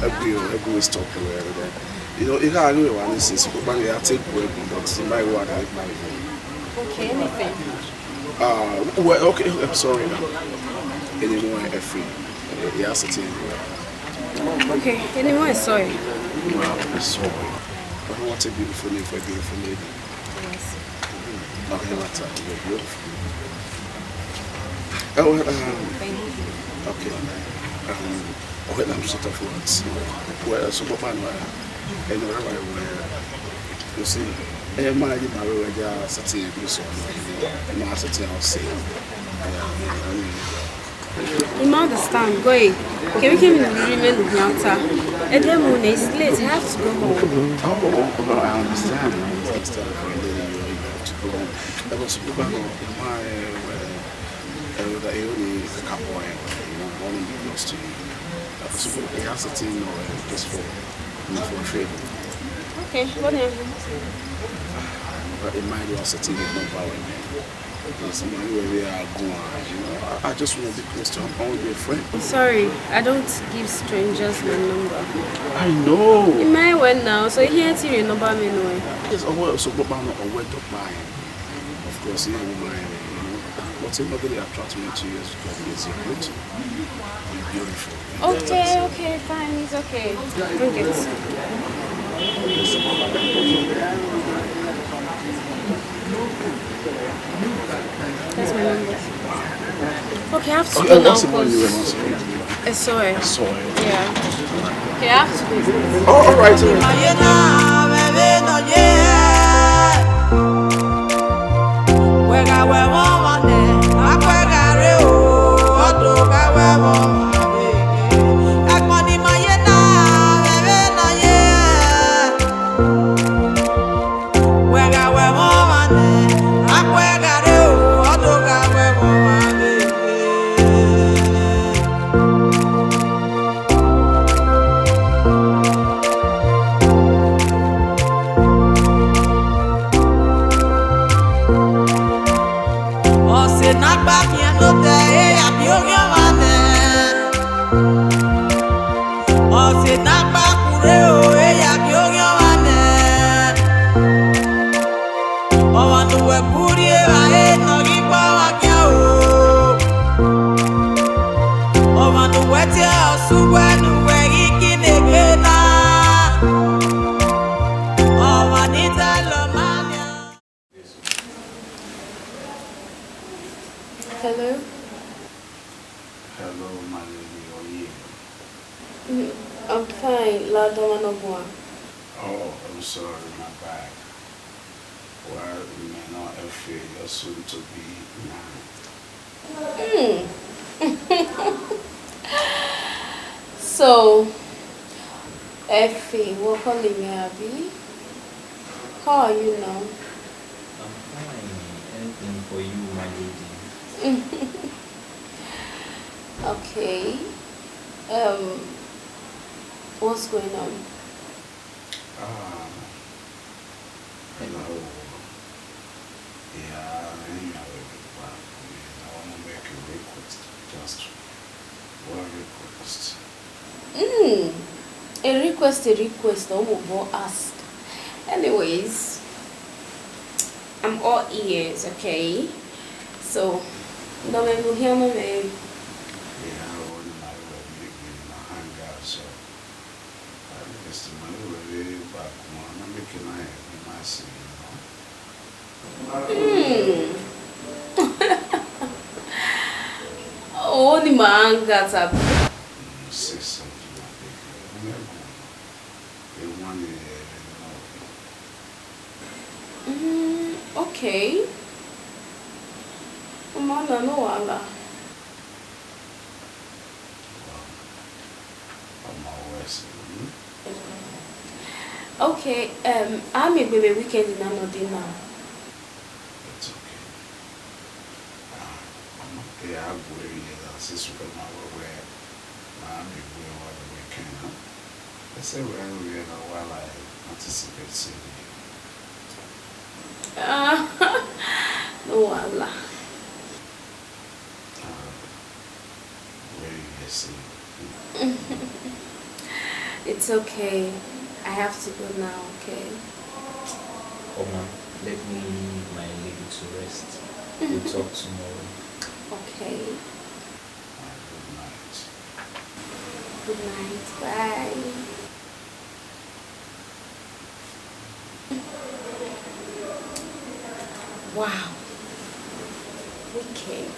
every stop where you know, if I know one is but I take work, but my word, I my Okay, anything. Well, okay, I'm sorry. Anymore, free. Yes, it is. Okay, anyone sorry. Well, I'm sorry. But what a beautiful name for a beautiful lady. Yes. Okay, what's up? You're beautiful. Oh, Thank you. okay. When I'm sort of words. Well, so what man, and wherever you see, a man, you marry a certain abuse or not certain I'll say. You understand, go ahead. Can we come in the remain of Yanta? And then when it's late, I have to go home. Oh, I understand. I understand. You have to go home. There was a book in my that you only a couple of one belongs to you. So it has a team or just for trading. Okay, what name? But in mind, you are sitting in no power. There's money where we are going. You know, I just want to be close to him. I want to be a friend. Sorry, I don't give strangers my number. I know. You may went now, so here to your number me no. Yes, so but I'm not aware of mine. Of course, you know mine. You know, what's another attracted to you is your beauty. You're beautiful. Okay, fine, it's okay. Bring it. That's my number. Okay, I have to go now. Sorry. Sorry. Yeah. Okay, I have to go. Oh, all right. Hello? Hello, my lady. How are you? I'm fine. Ladamanogwa. Oh, I'm sorry, my bad. Well, you may not feel you're soon to be now. So, Effie, what calling me, Abby? How are you now? I'm fine. Anything for you, my lady. Okay. What's going on? Hello. Yeah, anyway, I want to make a request. Just one request. A request. Oh, ask. Anyways, I'm all ears, okay? So, no me hear me. Yeah, I want to marry my hangout, so I guess the money will be back. I'm making my massive, Oh, the man got up. Say something like that. They want Okay. Mama, no wala. I'm always. Okay, I'm a baby weekend in another now. It's okay. Yeah, I'll go here. Sister, where I'm going all the weekend. I say, well, while I anticipate seeing you. No wala. Where you see? It's okay. I have to go now, okay? Oma, let me leave my lady to rest. We'll talk tomorrow. Okay. Good night. Good night. Bye. Wow. Wicked.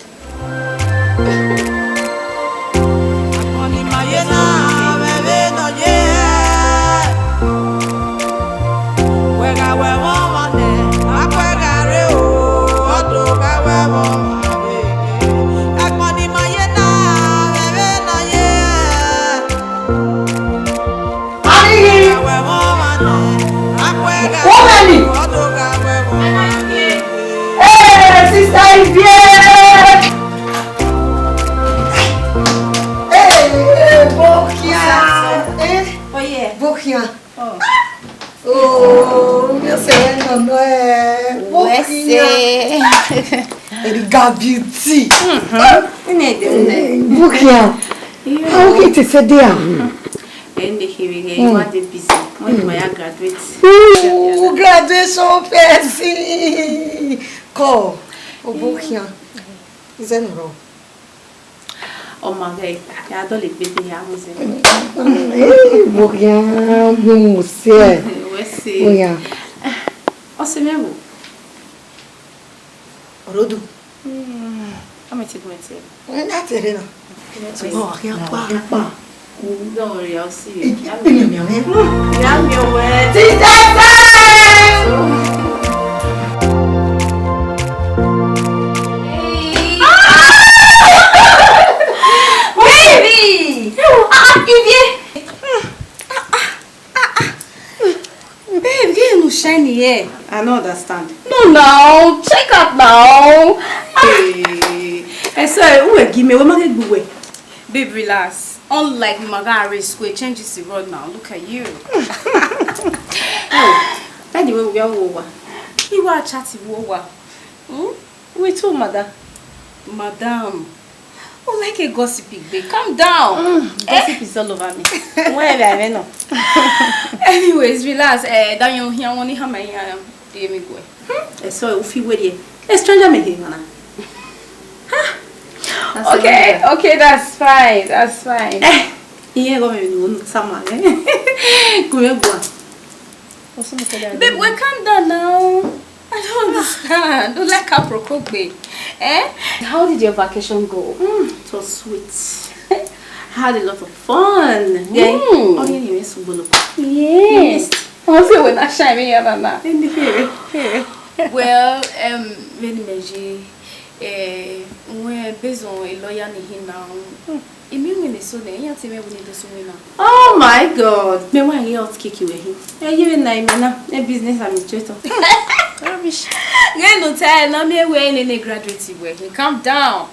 Oh, meu Senhor, não é? Ele gabiuti. Bukia. How can you say there? And the hearing, what the busy. When my graduates. Oh, graduation fancy. Call. Oh, Bukia. Is that wrong? Oh my God, I don't like baby house. Bukia, não sei. Bukia. Você mesmo? Rodo. Como é que você? Não é terreno. Bukia, pá. Don't worry, I'll see you. Meu, Yeah, meu word. Baby! Babe, get no shiny hair. I don't understand. No, check out now. Hey, sorry, give me one. Babe, relax. Unlike Magari Square, changes the road now. Look at you. Anyway, we are over. You are chatting over. Wait, who, mother? Madam. Oh, like a gossipy babe. Calm down. Gossip is all over me. Where I know. Anyways, relax. Down your here, only how many me go. So, if you were here, a stranger may hear, Mana. Okay, that's fine. That's fine. Here go me someone. Go go. Babe, we calm down now. I don't understand. Don't like aproko babe. How did your vacation go? It was sweet. I had a lot of fun. Yeah. Oh yeah, you miss Ubolo. Yes. Also, when I shine me, Mama. Well, Benin, we're based on a lawyer now. Oh my God! Me why you out kick you here? You in a business administrator. Rubbish. You no tell no me when any graduate working. Calm down.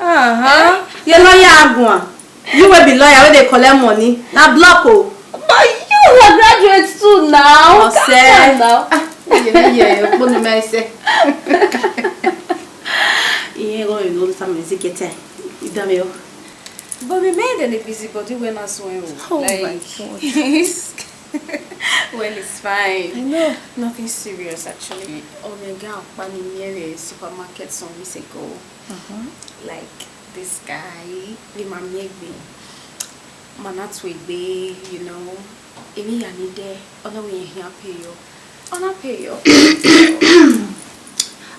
You lawyer you will be lawyer when they collect money. Now block oh. But you are graduates too now. Say now. Yeah, put me say. Yeah, go you know some music get it. Idameo. But we made any busybody when I saw him. Oh like, my God. Well, it's fine. I know. Nothing serious, actually. Only girl planning near a supermarket some weeks ago. Like this guy, the Mamegbe, Manatwebe, you know. Emi Yanide, other way here pay you. I'll pay you.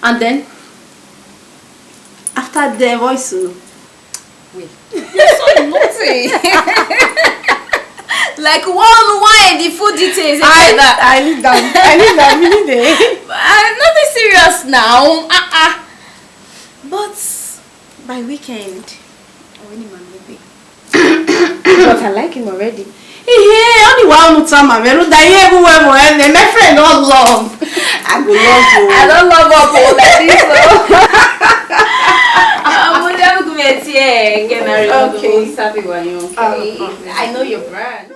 And then, after the voice, wait. You're so naughty. Like one the full details. I need that really. Nothing serious now. But by weekend, But I like him already. Yeah, only one time I mean, my friend don't love. I will love you. I don't love her like this. Okay. I know your brand.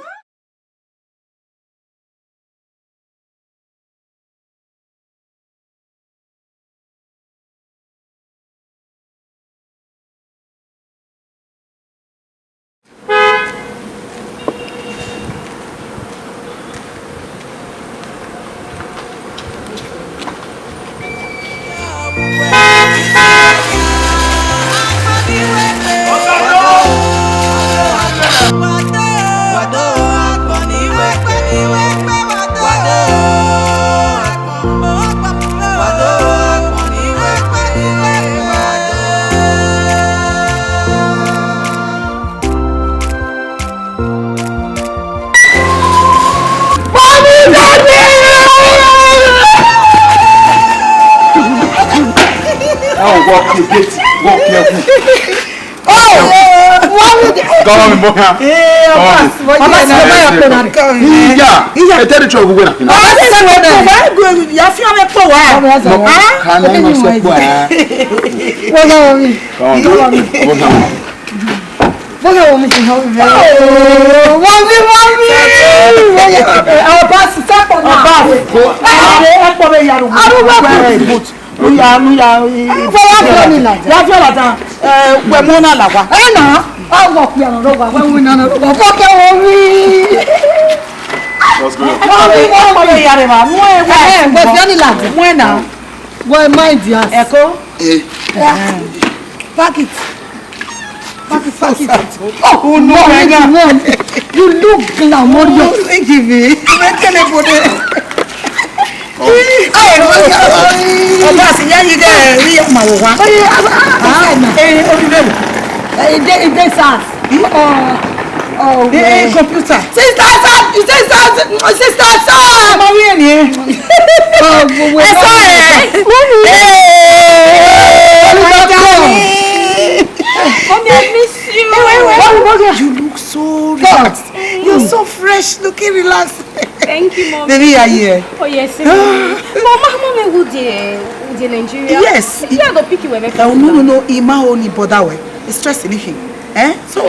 Oh, walk the gate. Walk careful. Go on, boy. Yeah. Tell the trouble. Oh no, you look glamorous. Thank you, baby. Computer. Sister. Mommy, I miss you. You look so relaxed. You're so fresh, looking relaxed. Thank you, Mommy. Baby, are you here? Oh, yes. Mama, who did Nigeria? Yes. Yeah, go pick you wherever. No. Ima only bother way. It's stressing him. So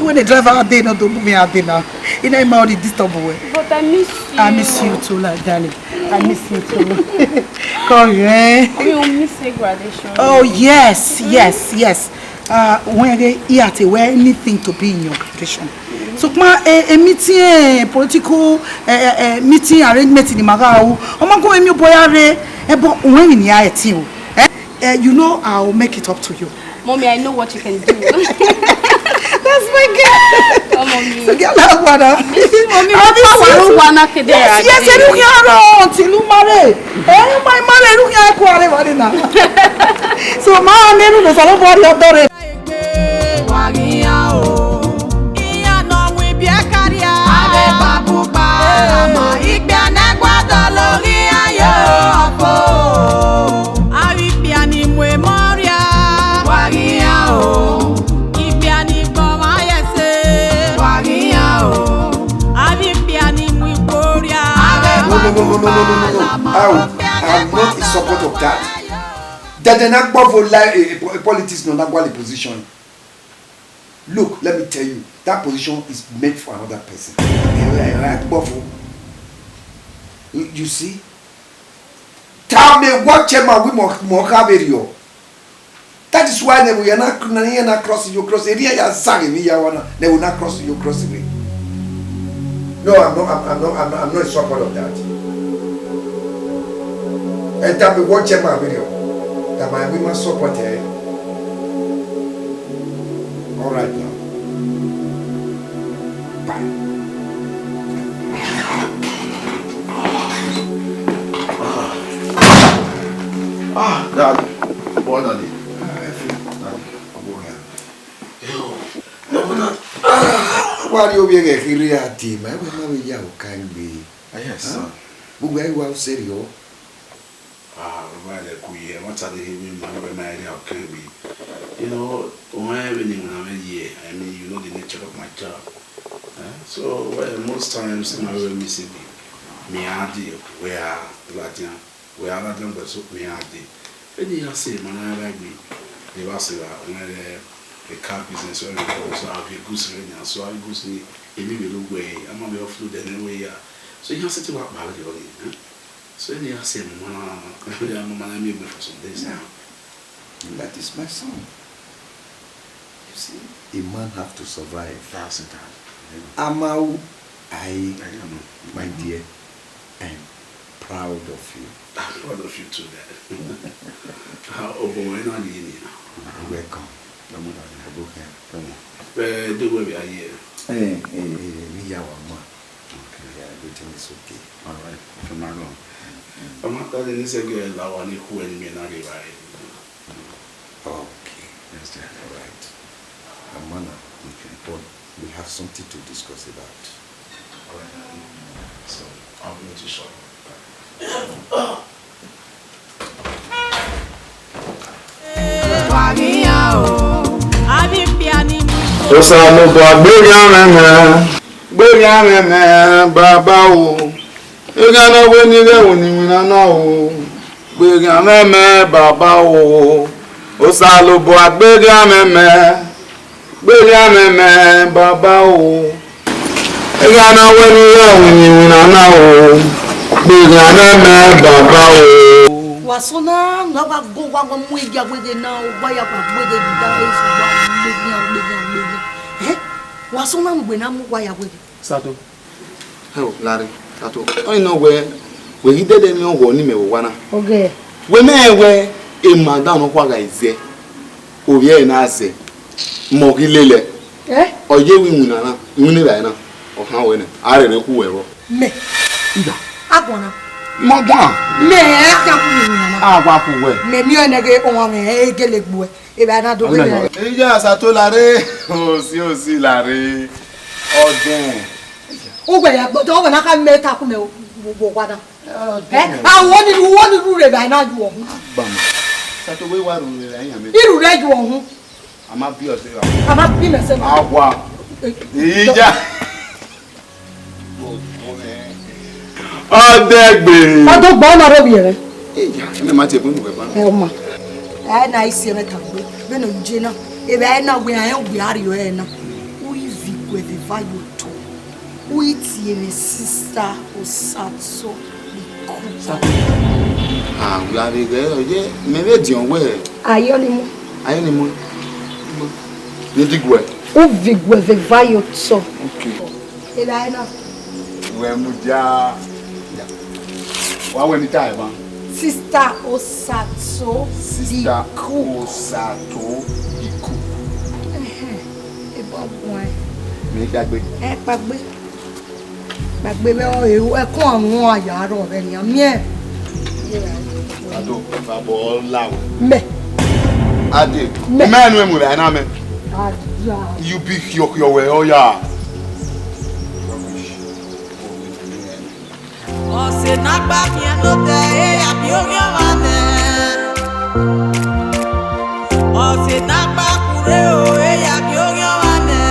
when the driver out there, don't move me out there now. You know, Ima only disturb way. But I miss you. I miss you too, like darling. I miss you too. Come here. We miss the graduation. Oh yes. When you have to wear anything to be in your graduation. So a meeting, political meeting arrangement in the Magao. I'm not going to boy but when in the you know I'll make it up to you. Mommy, I know what you can do. That's my girl. Oh, Mommy. So get that water. Mommy, yes, you can't until you marry. My mother, you can't quarrel now. So my name is Salomon. No. I'm not in support of that. That the Nagba for politics no Nagba position. Look, let me tell you, that position is meant for another person. You see? Tell me what chairman we more have. That is why they will not cross your cross area. They will not cross your cross area. No, I'm not in support of that. And tell me what chairman video. That my women support her. All right now. Bye. Dad, what are they? Why do you be a career team? I will not be your kind be. Yes, sir. But where you are serious? What are they having when I can be? You know, when I'm a year, I mean, you know the nature of my job. So, most times, I will miss it. Me, I did where Latin, where I don't go so me, I did. When you say, man, I like me, they were saying, the car business, so I have a goose ring, so I goose me a little way. I'm going to be off to the anyway. So, you have to talk about it. So they are saying, I'm for some days now. That is my son. You see, a man have to survive. That's it. Amau, my dear, I'm proud of you. I'm proud of you too, Dad. How overwhelming Welcome. Do where we are here. Hey, everything is okay. All right, from now on. I'm not telling this girl that one who and me not right. Okay, yes, all right. Amana, but we have something to discuss about. All right, so I'll go to shop. Osalubo gbéra mẹ́mẹ́ bàbá o. Igana weni le woni na o. Gbéra mẹ́mẹ́ bàbá o. Osalubo gbéra mẹ́mẹ́ bàbá o. Igana weni le woni na o. Gbéra mẹ́mẹ́ bàbá o. Wasona ngaba go wa mu ija gwede na o ya pa gwede da is wa gbede. Wasona ngbe na mu wa ya gwede. Sato. Hello, Larry. Sato. I know where he did me on ni me wana. Okay. We me we e ma da no kwa ga ize. O ye na ase. Mo kilele. Oye wi mu na. Mu ni ba na. O han we na. Are re ku we ro. Me. Ida. Agona. Mo gba. Me aka ku mi na. Agba ku we. Me mi o nege o wa me e gele gbu e. E ba na do gele. Ija Sato Larry. O si Larry. Odun. Ugbe ya gbo to na ka me ta ku me wo wada. Wọ́n ní irú rẹ̀ báyìí náà ju ọ̀hún. Bàmà. Sato we wa ru rẹ̀ yan mi. Irú rẹ̀ ju ọ̀hún. Ama bi o se wa. Ama bi me se ma. Agwa. Ija. Odegbe. Ọdún gbọ́ na ro bi rẹ̀. Ija, me ma te bunu beba. O ma. Na isi me ta gbe. Me no nje na. E be na gbe yan gbe ari yo na. O ivi gwe the value to. O iti me sister o satso. Ah, Larry ge oje me be di onwe. Ayo ni mo. Ayo ni mo. Ni digwe. O vigwe the value to. Okay. E be na. We mu ja. Wa we mi tai ba. Sister o satso. Sister o sato iku. E bo gwan. Me dagbe. E pagbe. Gbàgbé be o ẹkún àwọn àyàrọ̀ rẹ̀ ni àmì ẹ̀. Ado babo lawo. Me. Ade. Me nu emu la na me. Ada. You be your way oh ya. O se na gba mi no te e abi o yan wa ne. O se na gba kure o e abi o yan wa ne.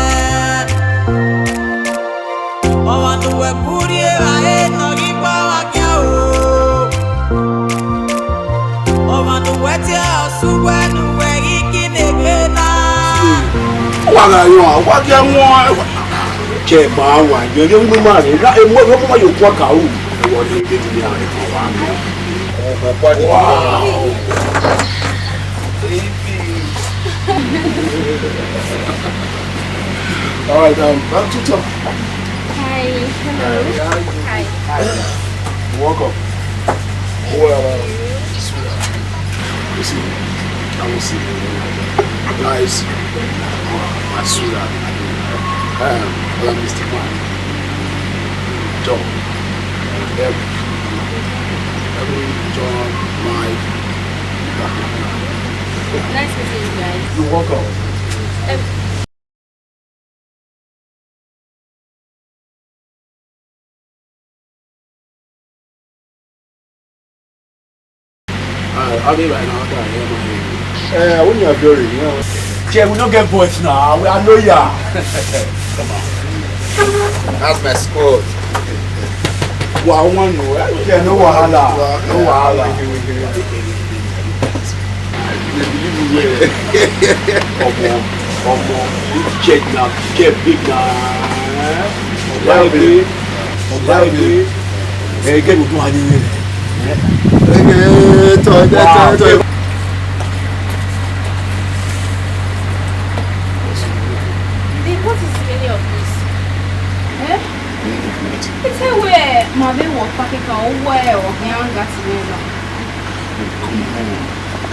O wa nu we kuri e wa e no gi pa wa kya o. O wa nu we ti o su we nu we iki ne gbe na. Wa ga yo wa ke won che ba wa yo yo mu ma ni na e mo yo ko ma yo kwa ka o. Wo ni bi ni ani kan wa mi. O pa ni. All right, back to talk. Hi. Hello. Hi. Welcome. Well, listen, I will see you guys. My sweetheart, Mr. Man, John, John, Mike. Nice meeting you guys. You're welcome. I'll be right now. When you're very, you know. Yeah, we don't get boys now. I know ya. Come on. That's my squad. Wow, one more. Yeah, no wahala. No wahala. Check now. Get big now. Hey, get me going. Toy. What is really of this? It's a way my baby was packing on where or young got to me.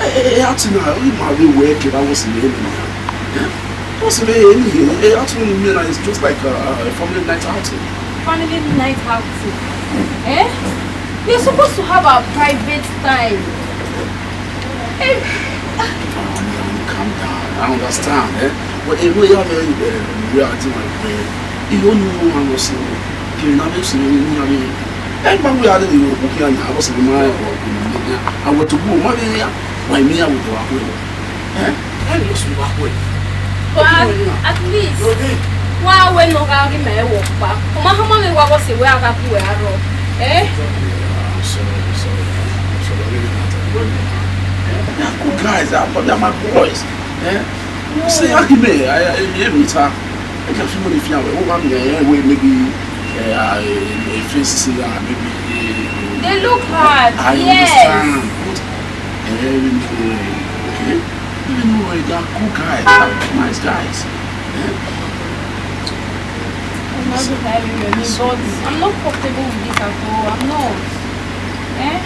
Hey, actually, my real work, I was in the what's the name? Actually, it's just like a family night outing. Family night outing. You're supposed to have a private time. Calm down. I understand. But if we have a reality like that, you don't know how to say, you're not listening. And we are the European house in my I want to go. Why me? I would walk away. And you should walk away. At least. Why when no guy me walk back? How many was say where I got to eh? Good guys, but they're my boys. Say, I give me, I can feel if you have maybe a face maybe. They look hard. I understand. Okay? Even though they're cool guys, they're nice guys. I'm not having me, but I'm not comfortable with this at all. I'm not. Eh?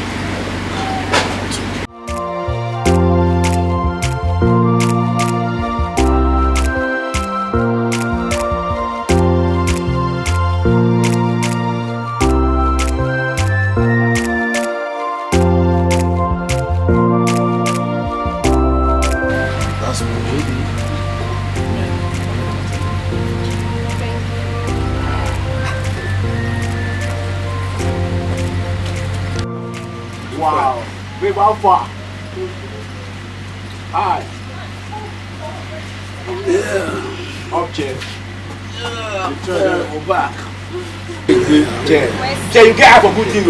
Wow. Wait, how far? Hi. Yeah. Okay. Yeah. We're back. Jay, you get a good thing.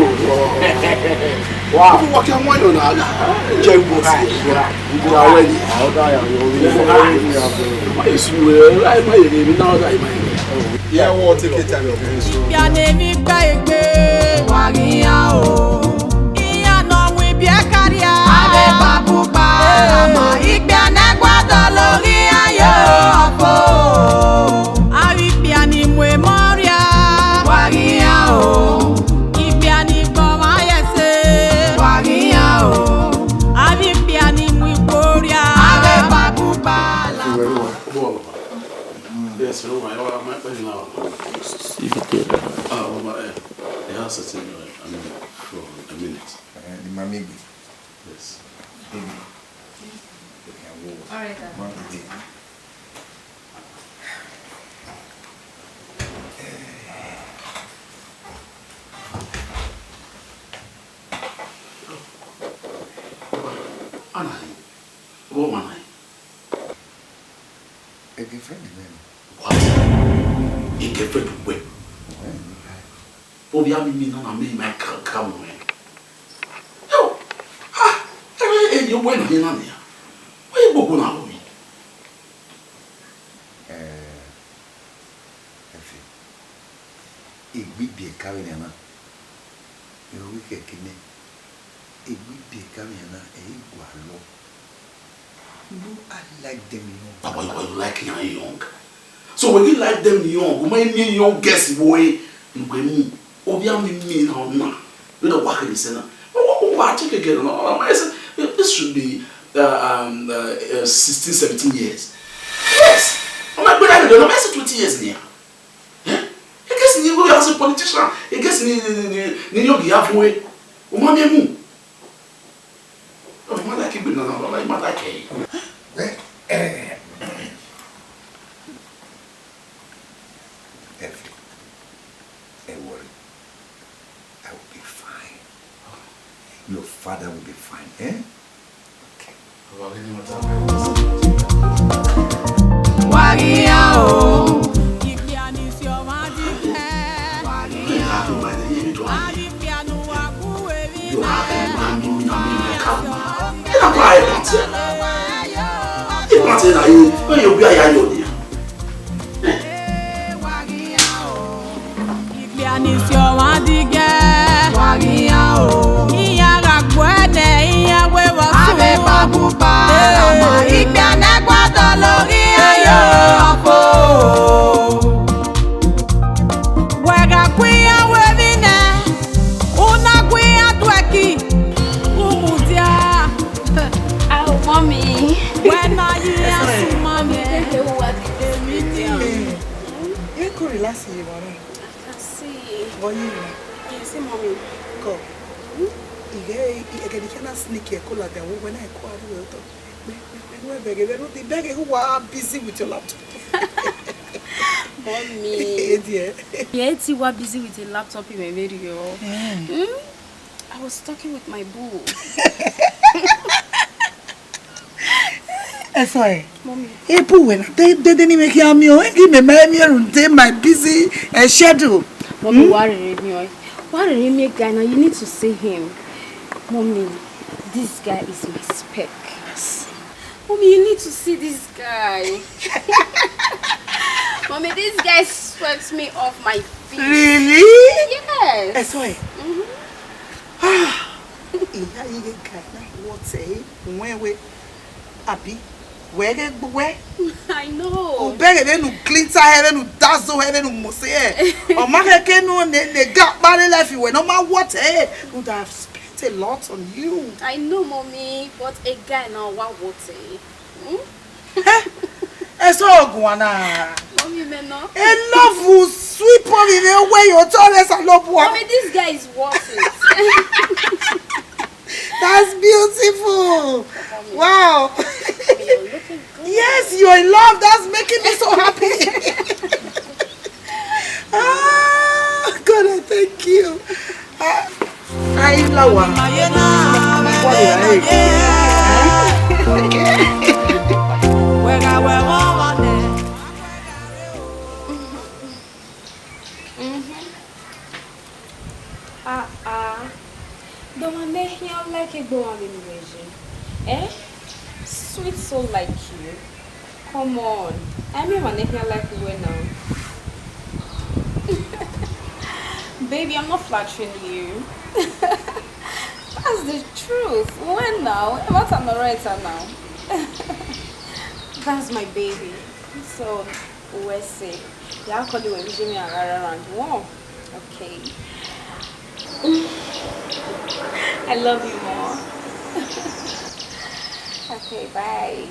Wow. What can one on that? Jay, go high. You are ready. Yeah, what take it time? Your name is Baby. Wagia o. Iya no we bi akaria. Ave babu ba. Ma igbe anagwado lori ayo apo. Ari bi ani mwe moria. Wagia o. Igbe ani boma yese. Wagia o. Ari bi ani mwe koria. Ave babu ba. Yes, no, my now. They are certain, for a minute. The mommy. Yes. All right. Anna, what man? A girlfriend, man. What? A girlfriend where? Obi ami mi na me my come when. Yo. You when he na ya. Why you go na obi? Efi. Igbi bi carry na. You we ke kine. Igbi bi carry na igwalo. No, I like them young. But why you like young? So when you like them young, who may mean young guess boy, you go me. Obi ami mi na ona. We don't work in the center. What check again? I said this should be 16, 17 years. Yes. I'm like, but I don't know. I said 20 years now. Yeah. I guess you go as a politician. I guess you yogi halfway. Umami mu. Oh, man, I keep it now. Like, man, I can't. Your father will be fine, eh? Okay. Wagia o. Ipiani si o ma di pe. Wagia o. Ari piano wa ku evi na. Ipiani si o ma di ge. Wagia o. Ave babu ba ma igbe anagwado lori ayo apo. Wega kuya wevine, una kuya tweki, umudia. Oh, mommy. When are you asking mommy? You could relax you, mommy. I see. What you? You see, mommy. Go. I can sneak a color when I call you. The bag who are busy with your laptop. Mommy. Dear. Yes, you were busy with your laptop in my video. I was talking with my boo. Sorry. Mommy. When they didn't make me give me my busy schedule. Mommy, what a me guy now, you need to see him. Mommy, this guy is my spec. Mommy, you need to see this guy. Mommy, this guy swept me off my feet. Really? Yes. Sorry. Where? I know. Better than glitter heaven, who dazzle heaven, who must say, or Maracano, they got body life. You were no matter what, would have spent a lot on you. I know, Mommy, but a guy now, what would say? It's all Guana. Mommy, man, no. A love will sweep on in a way your toilets are not one. Mommy, this guy is worth it. That's beautiful. Wow. Mommy, you're looking good. Yes, you're in love. That's making me so happy. God, I thank you. I love Don't want to hear like a go on invasion. Eh? Sweet soul like you. Come on. I mean, want to hear like you were now. Baby, I'm not flattering you. That's the truth. When now? What am I right now? That's my baby. So, we're safe. Yeah, I'll call you when you me around. Wow. Okay. I love you more. Okay, bye.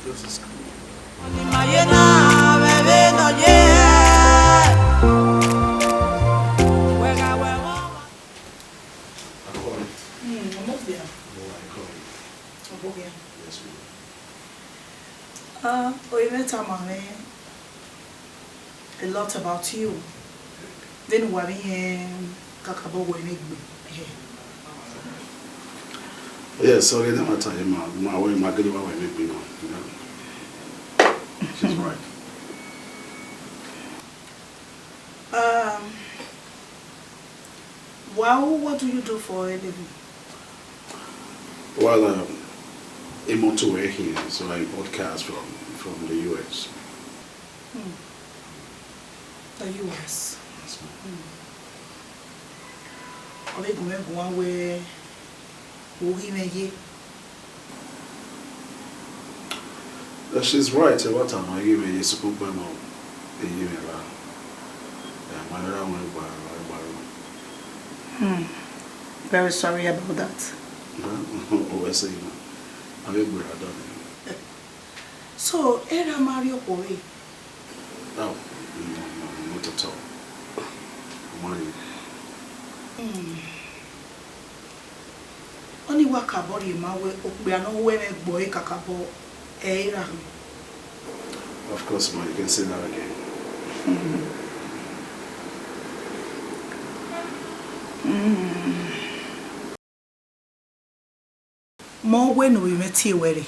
This is cool. A lot about you. Then worry kakabo Yeah, so they never tell him my way my good way make me know. She's right. Well, what do you do for a living? Well, I'm motorway here, so I import cars from the US. The US. One way. She's right. What time I give me a super bomb? Very sorry about that. So, era Mario Boy? No, not at all. Money. Only work about him, we are not wearing boy kakabo era. Of course, ma, you can say that again. More when we met here,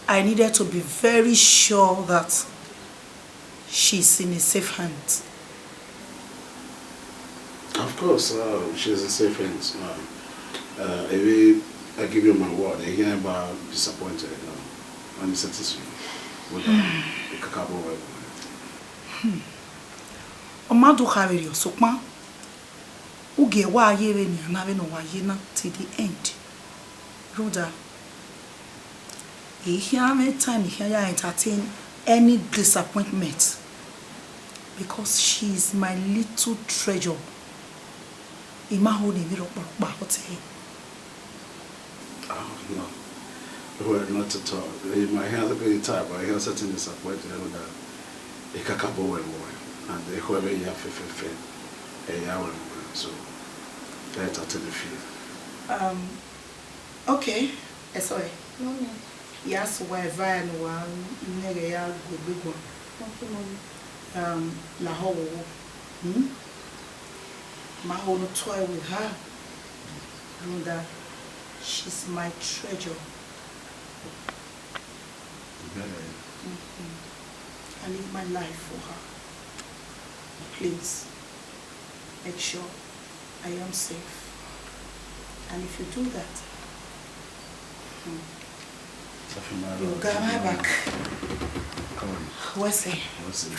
I needed to be very sure that she's in a safe hands. Of course, she's in safe hands. I give you my word. I hear about disappointed. I'm satisfied with the Kakabo work. Omadu Harry, Sokma. Uge wa yewe ni anabe no wayena till the end. Rhoda, any time here entertain any disappointment because she is my little treasure. Imaho ni miro ba hotel. Oh no, well, not at all. My hands are very tired, but I have certain disappointed with the Kakabo work and the whoever you have a hour. So let her tell the feel. Okay. Sorry. No. Yes, why Van one nega go big one. Okay, mommy. La whole. My whole toy with her. Rhoda, she's my treasure. I live my life for her. Please, make sure I am safe. And if you do that, you got my back. Come on. What's it? What's it?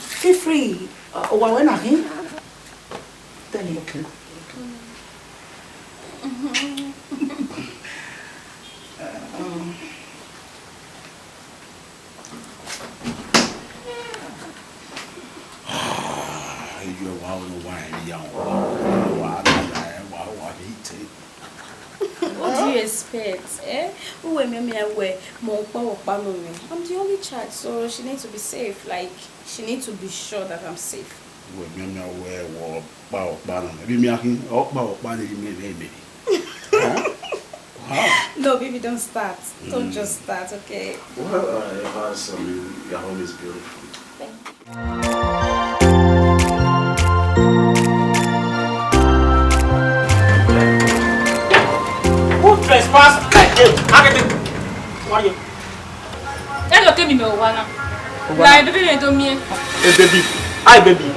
Feel free. When I came, then you can. What do you expect? I'm the only child, so she needs to be safe. Like, she needs to be sure that I'm safe. No, baby, don't start. Don't just start, okay? Well, your home is beautiful. Thank you. Trespass like this. What are you? Hello, baby, me Owana. Like, baby, don't me. Baby, hi, baby.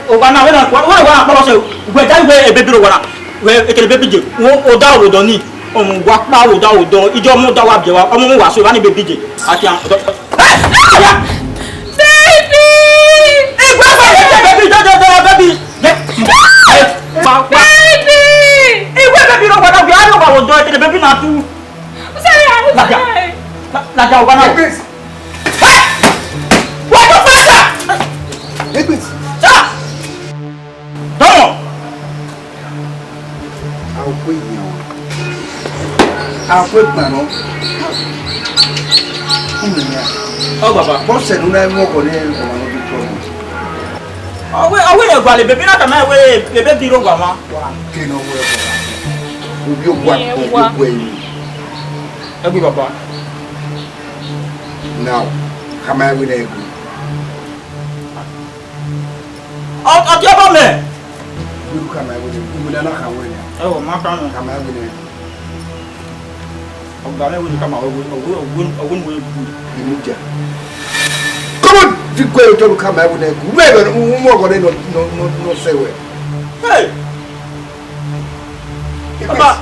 Owana, what say? Where that way, baby, Owana. Where it baby J. O da o do ni. Wa pa o da o do. Ijo mo da wa bi wa. Omo wa so wa ni baby J. Akian. Baby! Baby, baby. Baby! Baby, no, what I know about doing the baby not too. Sorry, I was sorry. Like I want to. What the fuck? Baby, don't. I'll quit now. I'll quit now. Oh, Baba. Boss said, "No, I'm not going to trouble." Oh, wait, baby, not a man way, baby, don't go, ma. You know where. You what way? Every Baba. Now, come out with a Oh, your man. you come out with it. You will not come with it. Oh, my friend, Come out with it. I'm going to come out with You come on, you go to come out with it. Whoever, no say where. Hey, Baba.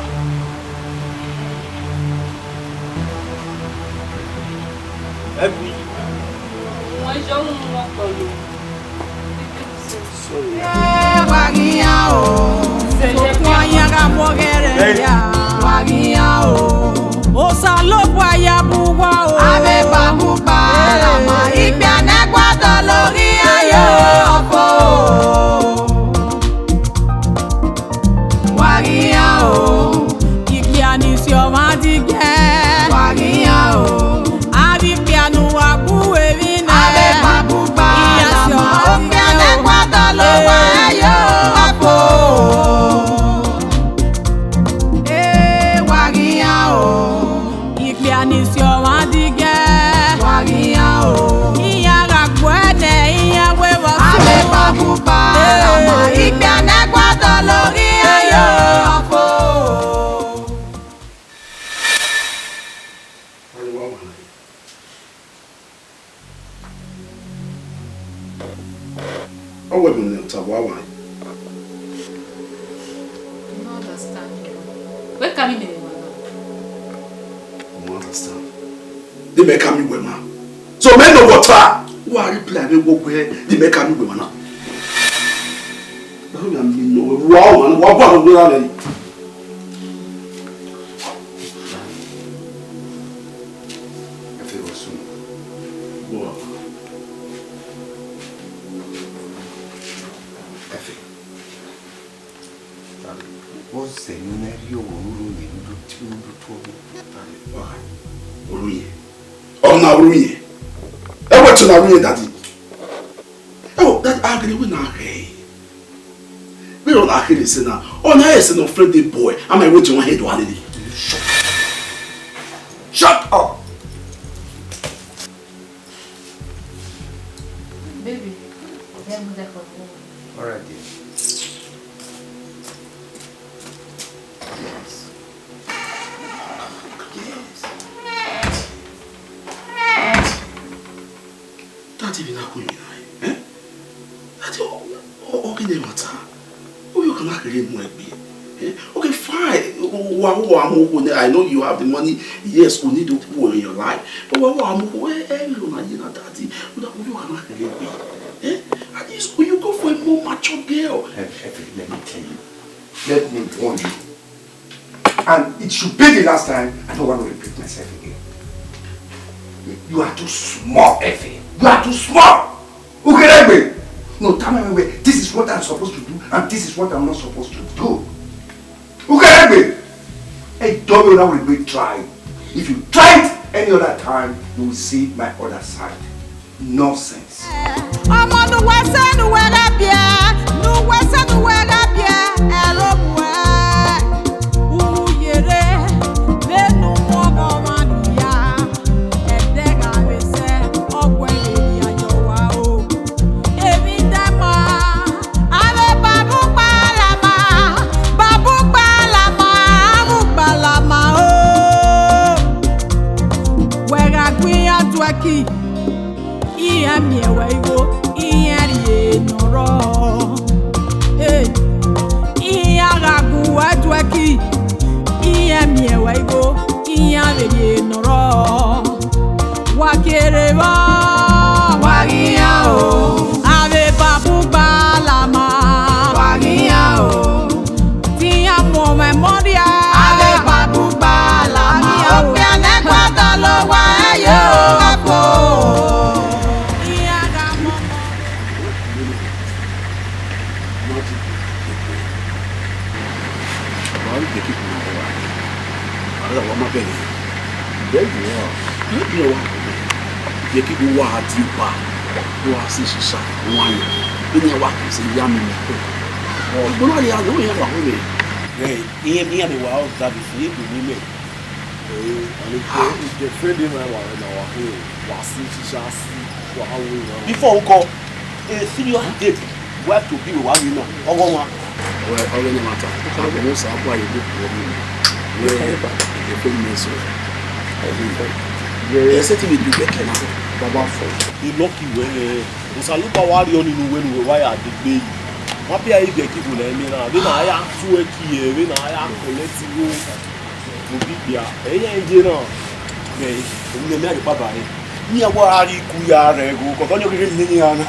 Bye. Oh, wait a minute, why? I don't understand. Where can you be? I don't understand. They make me women. So men of water. Who are you planning to go where they make me women? I mean, no, wow, and what about the Daddy. Oh, that agree with our hey. We don't actually say now. Oh, now it's an friendly boy. I'm a wait to one head to one. Shut up! Baby, all right, dear. That's even not going on. Eh? That's all okay, matter. Oh, you cannot create more be. Okay, fine. I know you have the money. Yes, we need to put in your life. But where you cannot daddy? You cannot create me. At least will you go for a more mature girl? Let me tell you. Let me warn you. And it should be the last time. I don't want to repeat myself again. You are too small, Effie. You are too small. Okay, no, tell me, this is what I'm supposed to do, and this is what I'm not supposed to do. Okay, hey, don't know will be try. If you try it any other time, you will see my other side. Nonsense. Avbe Baba-Ugbalama, tia mo memoria. Avbe Baba-Ugbalama, opiane kwadalo wa yo apo. Iaga momo. They keep you what you buy. You are sister, one. In your work, is a yummy. Oh, but I know you have a woman. Hey, me and the wild that is you to women. And if the friend in my wife now, was sister, before we go, a senior date, what to be one, you know, or one. Well, all in the matter. I will also apply a book for me. The famous. Yes, it will be better now. Baba for the lucky way. Usalupa wali oni no when we wire the bay. Mapi ayi be kibu na emi na. We na aya tu eki we na aya collect go. Mo bi bia. Eya nje na. Be, we me ari baba e. Ni awo ari ku ya re go. Ko tonyo kire ni ya na.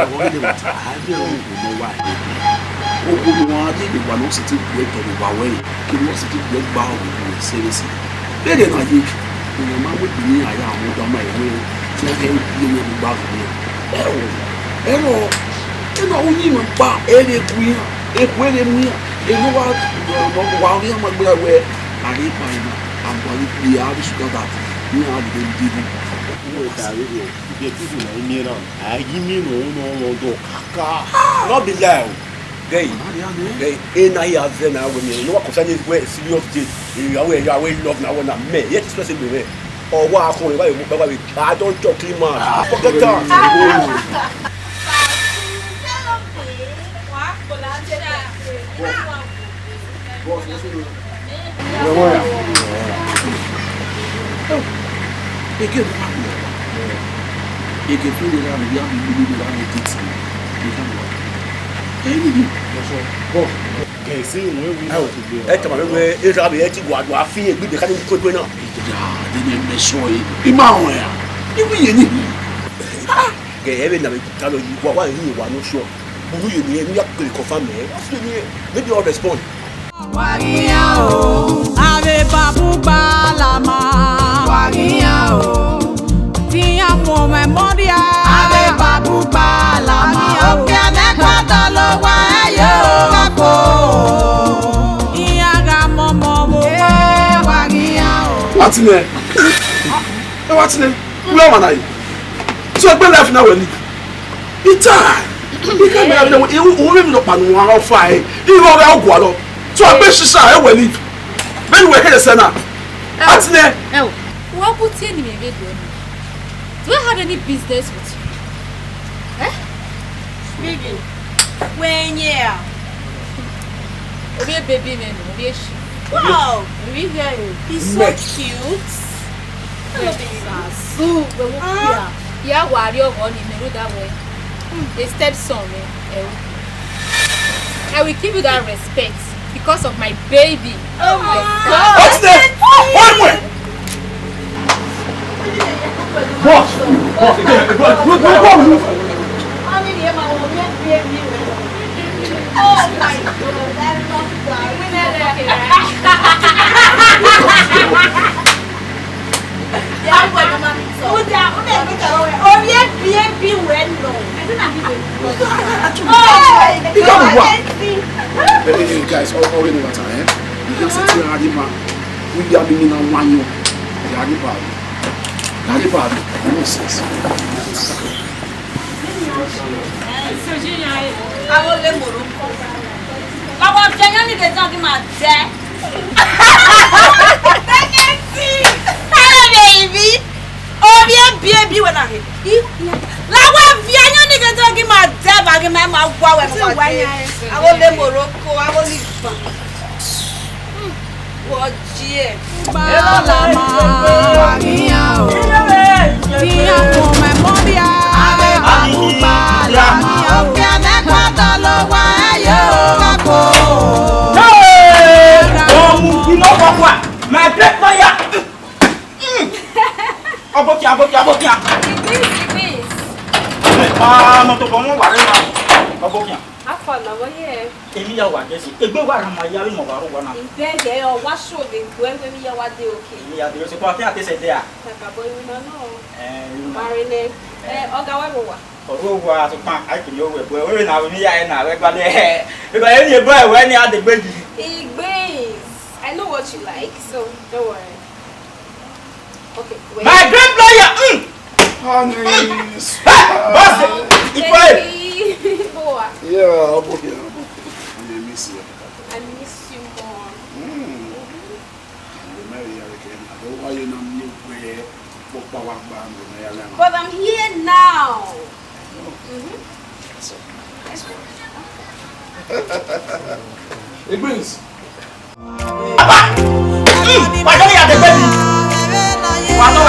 Owo ni ma ta. I dey no why. Ogo ni won ade ni wa no sit break to the way. Ki no sit break ba o ni seriously. Be dey na yi. Ni ma wo bi ni aya àwọn do ma ewe. Ti e bi ni gba go ni. Eno oni mo pa ere ku yan. Eku ere mu yan. Eno wa ri ma gbe we. Ari pa ina. Am body be how to sugar that. Ni how dey dey. No carry you. Be kibu na emi na. Ayi mi no do kaka. No be lie. Gay, na ya zena we me no ko sanye we serious date ya we love na we na me yet express me we or wa ko we I don't talk clean man forget that Boss, let's do it. Where are you? Again, you can feel it around the young people around the kids. You can work. Boss. Okay, see, where we have to be. Come on, it's a bit to go. I feel it. We can't put it up. Yeah, they didn't miss you. Imawaya. You mean? Okay, every night we tell you what you want to show. Who you need, you have to confirm me. Maybe I'll respond. Avbe Baba-Ugbalama. Tia for memoria. Avbe Baba-Ugbalama. Oke nekwata lo wa yo kako. Iyaga momo mo wagia o. What's in What's in Where am I? So I been life now when it's time. You can't have no even no pan one or five. You know how go so I bet she shall well leave. Then we're here sana. What's in Oh, what put you in me baby? Do I have any business with you? Eh? Baby. When yeah. Obi baby man, obi she. Wow. We hear you. He's so cute. Hello, baby. Yeah, warrior one in the that way. A stepson, I will give you that respect because of my baby. Oh my God. What's that? Wait. Boss. Oh my God. That's You guys already know what I am. You can sit here and we are being in one year. Nonsense. I will let Morocco. I want to get talking about that. Hello, baby. Oh, yeah, baby, when I hit. Lawa vianya nigga talking about that bag in my mouth. I will let Morocco. I will leave. What, yeah. Tia for memoria. Avbe Baba-Ugbalama. Oke nekwata lo wa yo kako. You know what? My great lawyer. Abokia. Moto bomo ware ma. Abokia. Afa na wo ye. Emi ya wa jesi. Egbe wa ma ya mi mo baro wana. Ibege o wa show de gwe mi ya wa de okay. Emi ya de se kwa ti ate se de a. Takabo mi na no. Marine. Oga wa wo wa. Oro wa to pan ai ki yo we bo. We na mi ya na we gba de. Because any boy we ni adegbeji. Igbe. I know what you like, so don't worry. Okay, wait. My great lawyer. Honey. Boss. Yeah, I'll book you. I miss you. I miss you more. Why you not new way? But I'm here now. It brings. Why don't you have the baby? Why not?